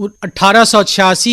1886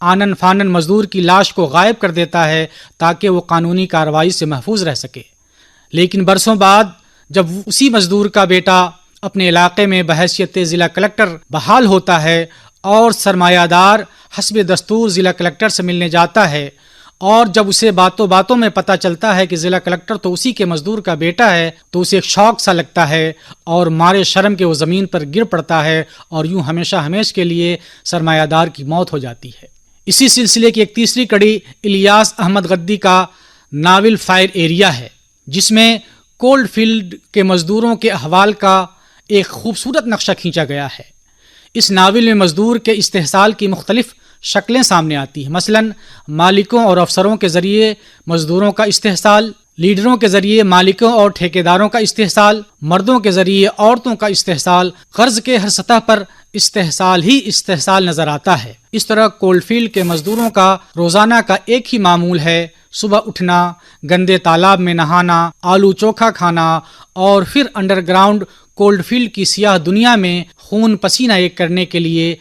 آنن فانن مزدور کی لاش کو غائب کر دیتا ہے تاکہ وہ قانونی کارروائی سے محفوظ رہ سکے۔ لیکن برسوں بعد جب اسی مزدور کا بیٹا اپنے علاقے میں بحیثیت ضلع کلکٹر بحال ہوتا ہے اور سرمایہ دار حسب دستور ضلع کلکٹر سے ملنے جاتا ہے، اور جب اسے باتوں باتوں میں پتہ چلتا ہے کہ ضلع کلکٹر تو اسی کے مزدور کا بیٹا ہے، تو اسے ایک شوق سا لگتا ہے اور مارے شرم کے وہ زمین پر گر پڑتا ہے اور یوں ہمیشہ ہمیش کے لیے سرمایہ دار کی موت ہو جاتی ہے۔ اسی سلسلے کی ایک تیسری کڑی الیاس احمد غدی کا ناول فائر ایریا ہے، جس میں کولڈ فیلڈ کے مزدوروں کے احوال کا ایک خوبصورت نقشہ کھینچا گیا ہے۔ اس ناول میں مزدور کے استحصال کی مختلف شکلیں سامنے آتی ہیں، مثلا مالکوں اور افسروں کے ذریعے مزدوروں کا استحصال، لیڈروں کے ذریعے مالکوں اور ٹھیکیداروں کا استحصال، مردوں کے ذریعے عورتوں کا استحصال، قرض کے ہر سطح پر استحصال ہی استحصال نظر آتا ہے۔ اس طرح کولڈ فیلڈ کے مزدوروں کا روزانہ کا ایک ہی معمول ہے، صبح اٹھنا، گندے تالاب میں نہانا، آلو چوکھا کھانا اور پھر انڈر گراؤنڈ کولڈ فیلڈ کی سیاہ دنیا میں خون پسینہ ایک کرنے کے لیے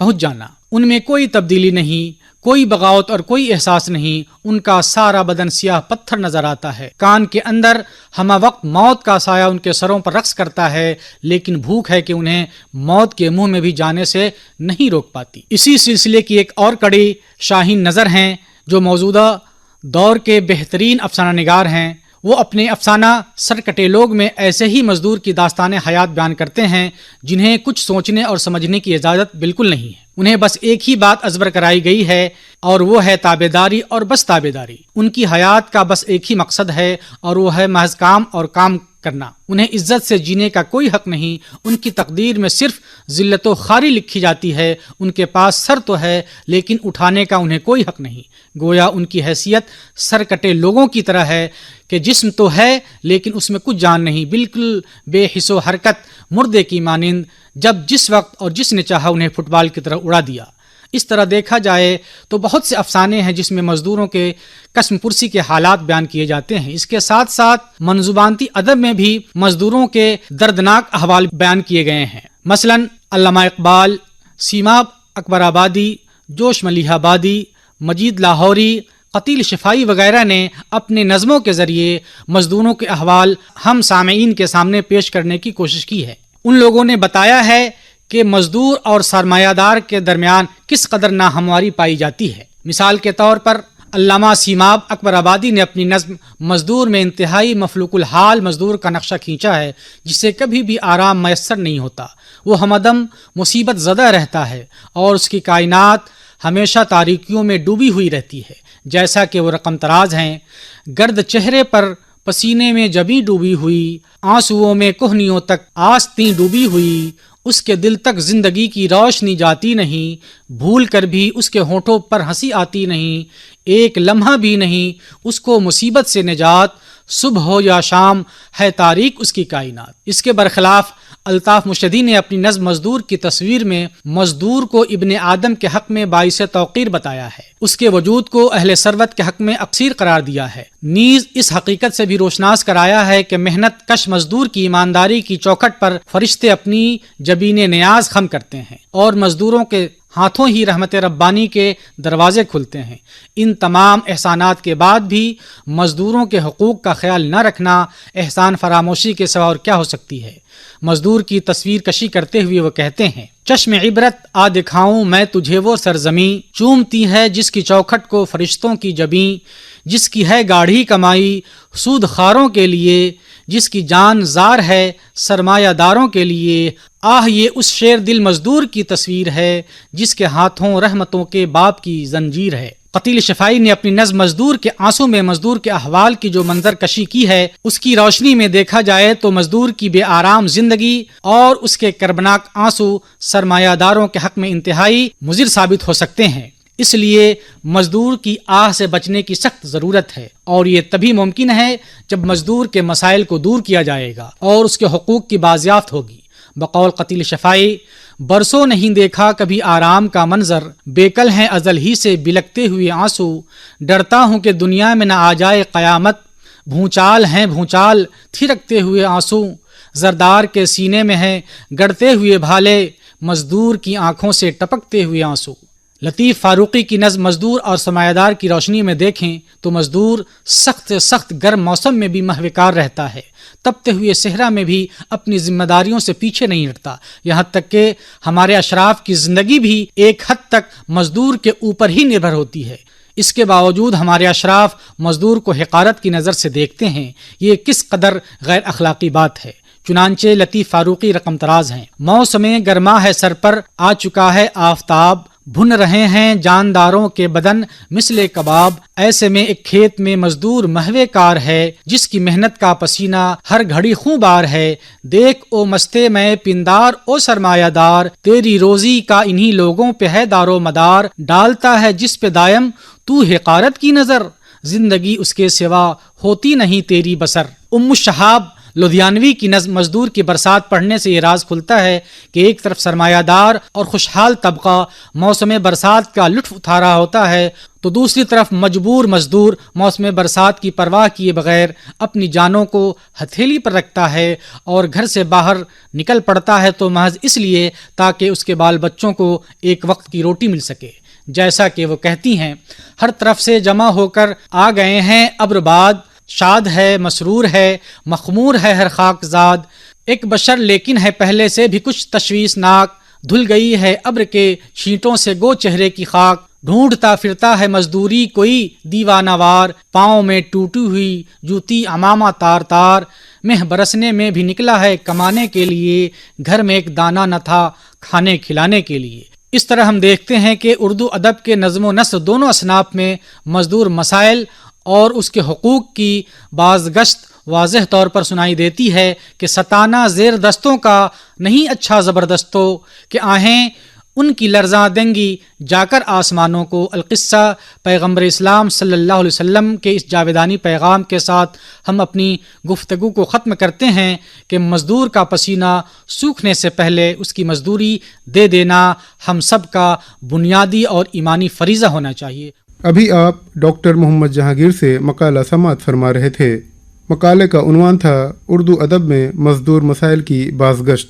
پہنچ جانا۔ ان میں کوئی تبدیلی نہیں، کوئی بغاوت اور کوئی احساس نہیں، ان کا سارا بدن سیاہ پتھر نظر آتا ہے، کان کے اندر ہمہ وقت موت کا سایہ ان کے سروں پر رقص کرتا ہے، لیکن بھوک ہے کہ انہیں موت کے منہ میں بھی جانے سے نہیں روک پاتی۔ اسی سلسلے کی ایک اور کڑی شاہین نظر ہیں، جو موجودہ دور کے بہترین افسانہ نگار ہیں۔ وہ اپنے افسانہ سرکٹے لوگ میں ایسے ہی مزدور کی داستان حیات بیان کرتے ہیں جنہیں کچھ سوچنے اور سمجھنے کی اجازت بالکل نہیں ہے۔ انہیں بس ایک ہی بات ازبر کرائی گئی ہے اور وہ ہے تابعداری اور بس تابعداری۔ ان کی حیات کا بس ایک ہی مقصد ہے اور وہ ہے محض کام اور کام کرنا۔ انہیں عزت سے جینے کا کوئی حق نہیں، ان کی تقدیر میں صرف ذلت و خواری لکھی جاتی ہے۔ ان کے پاس سر تو ہے لیکن اٹھانے کا انہیں کوئی حق نہیں۔ گویا ان کی حیثیت سرکٹے لوگوں کی طرح ہے کہ جسم تو ہے لیکن اس میں کچھ جان نہیں، بالکل بے حس و حرکت مردے کی مانند، جب جس وقت اور جس نے چاہا انہیں فٹ بال کی طرح اڑا دیا۔ اس طرح دیکھا جائے تو بہت سے افسانے ہیں جس میں مزدوروں کے قسم پرسی کے حالات بیان کیے جاتے ہیں۔ اس کے ساتھ ساتھ منظوماتی ادب میں بھی مزدوروں کے دردناک احوال بیان کیے گئے ہیں۔ مثلا علامہ اقبال، سیماب اکبر آبادی، جوش ملیح آبادی، مجید لاہوری، قتیل شفائی وغیرہ نے اپنے نظموں کے ذریعے مزدوروں کے احوال ہم سامعین کے سامنے پیش کرنے کی کوشش کی ہے۔ ان لوگوں نے بتایا ہے کہ مزدور اور سرمایہ دار کے درمیان کس قدر ناہمواری پائی جاتی ہے۔ مثال کے طور پر علامہ سیماب اکبر آبادی نے اپنی نظم مزدور میں انتہائی مفلوق الحال مزدور کا نقشہ کھینچا ہے، جسے کبھی بھی آرام میسر نہیں ہوتا۔ وہ ہمدم مصیبت زدہ رہتا ہے اور اس کی کائنات ہمیشہ تاریکیوں میں ڈوبی ہوئی رہتی ہے، جیسا کہ وہ رقم تراز ہیں۔ گرد چہرے پر پسینے میں جبیں ڈوبی ہوئی، آنسوؤں میں کوہنیوں تک آستیں ڈوبی ہوئی، اس کے دل تک زندگی کی روشنی جاتی نہیں، بھول کر بھی اس کے ہونٹوں پر ہنسی آتی نہیں، ایک لمحہ بھی نہیں اس کو مصیبت سے نجات، صبح ہو یا شام ہے تاریک اس کی کائنات۔ اس کے برخلاف الطاف مشتدی نے اپنی نظم مزدور کی تصویر میں مزدور کو ابن آدم کے حق میں باعث توقیر بتایا ہے، اس کے وجود کو اہل ثروت کے حق میں اقصیر قرار دیا ہے، نیز اس حقیقت سے بھی روشناس کرایا ہے کہ محنت کش مزدور کی ایمانداری کی چوکھٹ پر فرشتے اپنی جبین نیاز خم کرتے ہیں اور مزدوروں کے ہاتھوں ہی رحمت ربانی کے دروازے کھلتے ہیں۔ ان تمام احسانات کے بعد بھی مزدوروں کے حقوق کا خیال نہ رکھنا احسان فراموشی کے سوا اور کیا ہو سکتی ہے۔ مزدور کی تصویر کشی کرتے ہوئے وہ کہتے ہیں، چشم عبرت آ دکھاؤں میں تجھے وہ سرزمیں، چومتی ہے جس کی چوکھٹ کو فرشتوں کی جبیں، جس کی ہے گاڑھی کمائی سود خاروں کے لیے، جس کی جان زار ہے سرمایہ داروں کے لیے۔ آہ یہ اس شیر دل مزدور کی تصویر ہے جس کے ہاتھوں رحمتوں کے باپ کی زنجیر ہے۔ قتیل شفائی نے اپنی نظم مزدور کے آنسوں میں مزدور کے احوال کی جو منظر کشی کی ہے، اس کی روشنی میں دیکھا جائے تو مزدور کی بے آرام زندگی اور اس کے کربناک آنسو سرمایہ داروں کے حق میں انتہائی مضر ثابت ہو سکتے ہیں۔ اس لیے مزدور کی آہ سے بچنے کی سخت ضرورت ہے، اور یہ تبھی ممکن ہے جب مزدور کے مسائل کو دور کیا جائے گا اور اس کے حقوق کی بازیافت ہوگی۔ بقول قتیل شفائی، برسوں نہیں دیکھا کبھی آرام کا منظر، بیکل ہیں ازل ہی سے بلکتے ہوئے آنسو، ڈرتا ہوں کہ دنیا میں نہ آ جائے قیامت، بھونچال ہیں بھونچال تھرکتے ہوئے آنسو، زردار کے سینے میں ہے گڑتے ہوئے بھالے، مزدور کی آنکھوں سے ٹپکتے ہوئے آنسو۔ لطیف فاروقی کی نظم مزدور اور سرمایہ دار کی روشنی میں دیکھیں تو مزدور سخت سے سخت گرم موسم میں بھی مہوکار رہتا ہے، تپتے ہوئے صحرا میں بھی اپنی ذمہ داریوں سے پیچھے نہیں ہٹتا، یہاں تک کہ ہمارے اشراف کی زندگی بھی ایک حد تک مزدور کے اوپر ہی نربھر ہوتی ہے۔ اس کے باوجود ہمارے اشراف مزدور کو حقارت کی نظر سے دیکھتے ہیں، یہ کس قدر غیر اخلاقی بات ہے۔ چنانچہ لطیف فاروقی رقم تراز ہیں: موسم گرما ہے سر پر آ چکا ہے آفتاب، بھن رہے ہیں جانداروں کے بدن مثل کباب، ایسے میں ایک کھیت میں مزدور مہوے کار ہے، جس کی محنت کا پسینہ ہر گھڑی خوں بار ہے، دیکھ او مستے میں پندار او سرمایہ دار، تیری روزی کا انہی لوگوں پہ ہے دار و مدار، ڈالتا ہے جس پہ دائم تو حقارت کی نظر، زندگی اس کے سوا ہوتی نہیں تیری بسر۔ شہاب لدھیانوی کی نظم مزدور کی برسات پڑھنے سے یہ راز کھلتا ہے کہ ایک طرف سرمایہ دار اور خوشحال طبقہ موسم برسات کا لطف اٹھا رہا ہوتا ہے، تو دوسری طرف مجبور مزدور موسم برسات کی پرواہ کیے بغیر اپنی جانوں کو ہتھیلی پر رکھتا ہے اور گھر سے باہر نکل پڑتا ہے تو محض اس لیے تاکہ اس کے بال بچوں کو ایک وقت کی روٹی مل سکے۔ جیسا کہ وہ کہتی ہیں: ہر طرف سے جمع ہو کر آ گئے ہیں ابر باد، شاد ہے مسرور ہے مخمور ہے ہر خاک زاد، ایک بشر لیکن ہے پہلے سے بھی کچھ تشویش ناک، دھل گئی ہے ابر کے چھینٹوں سے گو چہرے کی خاک، ڈھونڈتا پھرتا ہے مزدوری کوئی دیوانہ وار، پاؤں میں ٹوٹی ہوئی جوتی امامہ تار تار، مہ برسنے میں بھی نکلا ہے کمانے کے لیے، گھر میں ایک دانہ نہ تھا کھانے کھلانے کے لیے۔ اس طرح ہم دیکھتے ہیں کہ اردو ادب کے نظم و نثر دونوں اصناف میں مزدور مسائل اور اس کے حقوق کی بازگشت واضح طور پر سنائی دیتی ہے کہ ستانہ زیر دستوں کا نہیں اچھا زبردستوں، کہ آہیں ان کی لرزاں دیں گی جا کر آسمانوں کو۔ القصہ پیغمبر اسلام صلی اللہ علیہ وسلم کے اس جاویدانی پیغام کے ساتھ ہم اپنی گفتگو کو ختم کرتے ہیں کہ مزدور کا پسینہ سوکھنے سے پہلے اس کی مزدوری دے دینا ہم سب کا بنیادی اور ایمانی فریضہ ہونا چاہیے۔ ابھی آپ ڈاکٹر محمد جہانگیر سے مقالہ سماعت فرما رہے تھے۔ مقالے کا عنوان تھا اردو ادب میں مزدور مسائل کی بازگشت۔